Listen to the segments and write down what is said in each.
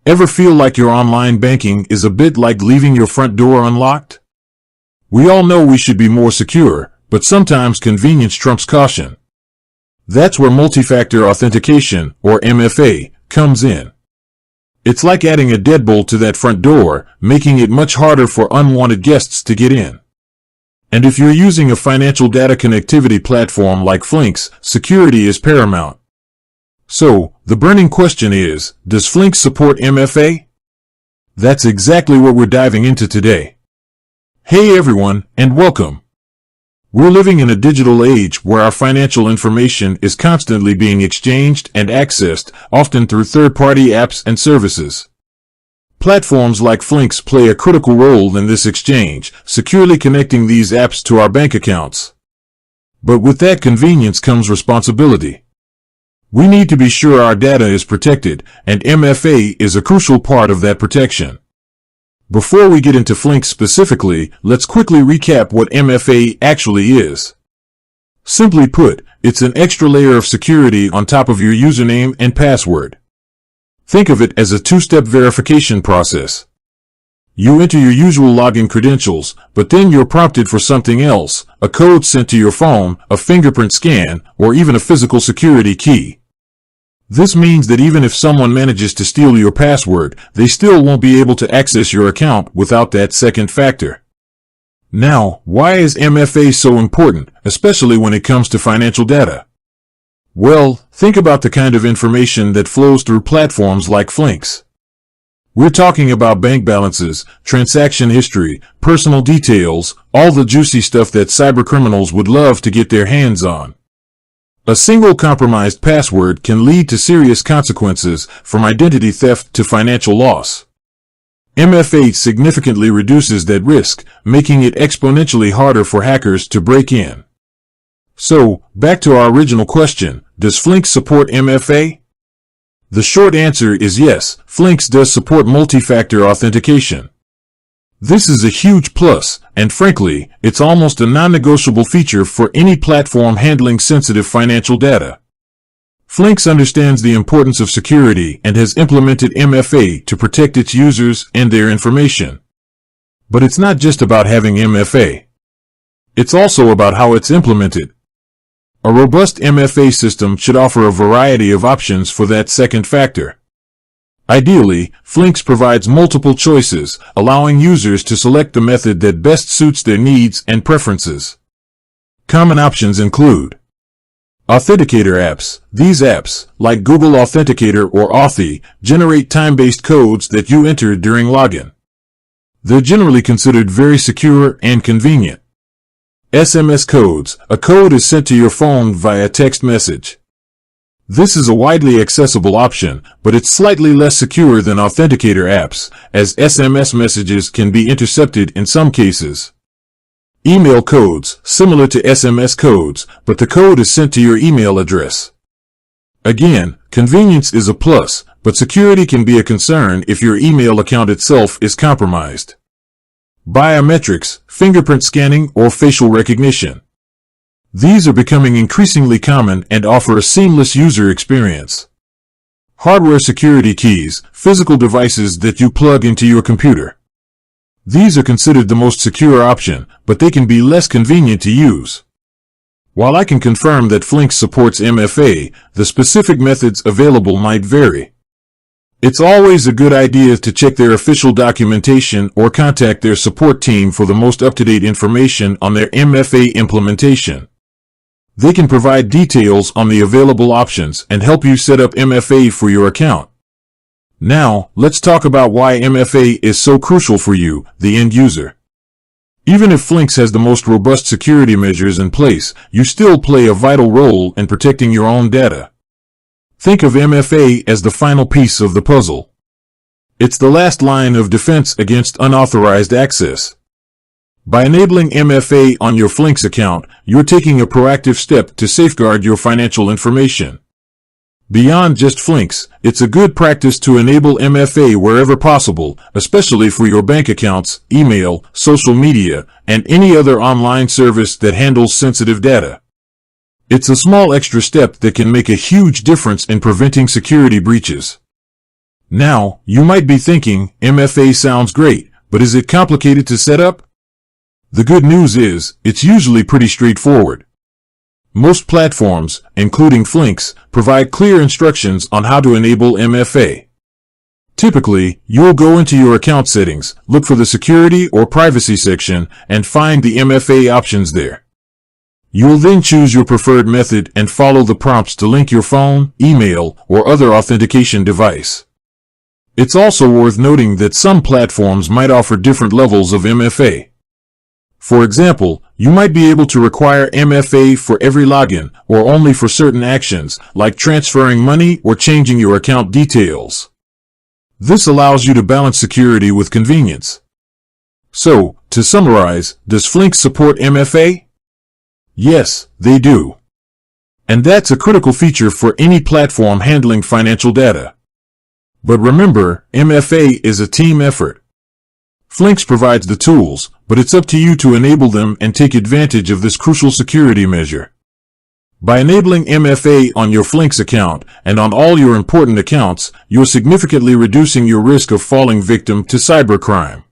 Ever feel like your online banking is a bit like leaving your front door unlocked? We all know we should be more secure, but sometimes convenience trumps caution. That's where multi-factor authentication, or MFA, comes in. It's like adding a deadbolt to that front door, making it much harder for unwanted guests to get in. And if you're using a financial data connectivity platform like Flinks, security is paramount. So, the burning question is, does Flinks support MFA? That's exactly what we're diving into today. Hey everyone, and welcome. We're living in a digital age where our financial information is constantly being exchanged and accessed, often through third-party apps and services. Platforms like Flinks play a critical role in this exchange, securely connecting these apps to our bank accounts. But with that convenience comes responsibility. We need to be sure our data is protected, and MFA is a crucial part of that protection. Before we get into Flinks specifically, let's quickly recap what MFA actually is. Simply put, it's an extra layer of security on top of your username and password. Think of it as a two-step verification process. You enter your usual login credentials, but then you're prompted for something else, a code sent to your phone, a fingerprint scan, or even a physical security key. This means that even if someone manages to steal your password, they still won't be able to access your account without that second factor. Now, why is MFA so important, especially when it comes to financial data? Well, think about the kind of information that flows through platforms like Flinks. We're talking about bank balances, transaction history, personal details, all the juicy stuff that cybercriminals would love to get their hands on. A single compromised password can lead to serious consequences, from identity theft to financial loss. MFA significantly reduces that risk, making it exponentially harder for hackers to break in. So, back to our original question, does Flinks support MFA? The short answer is yes, Flinks does support multi-factor authentication. This is a huge plus, and frankly, it's almost a non-negotiable feature for any platform handling sensitive financial data. Flinks understands the importance of security and has implemented MFA to protect its users and their information. But it's not just about having MFA. It's also about how it's implemented. A robust MFA system should offer a variety of options for that second factor. Ideally, Flinks provides multiple choices, allowing users to select the method that best suits their needs and preferences. Common options include authenticator apps. These apps, like Google Authenticator or Authy, generate time-based codes that you enter during login. They're generally considered very secure and convenient. SMS codes. A code is sent to your phone via text message. This is a widely accessible option, but it's slightly less secure than authenticator apps, as SMS messages can be intercepted in some cases. Email codes, similar to SMS codes, but the code is sent to your email address. Again, convenience is a plus, but security can be a concern if your email account itself is compromised. Biometrics, fingerprint scanning, or facial recognition. These are becoming increasingly common and offer a seamless user experience. Hardware security keys, physical devices that you plug into your computer. These are considered the most secure option, but they can be less convenient to use. While I can confirm that Flinks supports MFA, the specific methods available might vary. It's always a good idea to check their official documentation or contact their support team for the most up-to-date information on their MFA implementation. They can provide details on the available options and help you set up MFA for your account. Now, let's talk about why MFA is so crucial for you, the end user. Even if Flinks has the most robust security measures in place, you still play a vital role in protecting your own data. Think of MFA as the final piece of the puzzle. It's the last line of defense against unauthorized access. By enabling MFA on your Flinks account, you're taking a proactive step to safeguard your financial information. Beyond just Flinks, it's a good practice to enable MFA wherever possible, especially for your bank accounts, email, social media, and any other online service that handles sensitive data. It's a small extra step that can make a huge difference in preventing security breaches. Now, you might be thinking, MFA sounds great, but is it complicated to set up? The good news is, it's usually pretty straightforward. Most platforms, including Flinks, provide clear instructions on how to enable MFA. Typically, you'll go into your account settings, look for the security or privacy section, and find the MFA options there. You'll then choose your preferred method and follow the prompts to link your phone, email, or other authentication device. It's also worth noting that some platforms might offer different levels of MFA. For example, you might be able to require MFA for every login, or only for certain actions, like transferring money or changing your account details. This allows you to balance security with convenience. So, to summarize, does Flinks support MFA? Yes, they do. And that's a critical feature for any platform handling financial data. But remember, MFA is a team effort. Flinks provides the tools, but it's up to you to enable them and take advantage of this crucial security measure. By enabling MFA on your Flinks account and on all your important accounts, you're significantly reducing your risk of falling victim to cybercrime.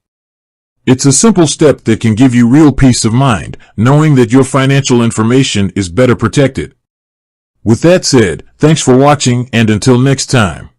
It's a simple step that can give you real peace of mind, knowing that your financial information is better protected. With that said, thanks for watching, and until next time.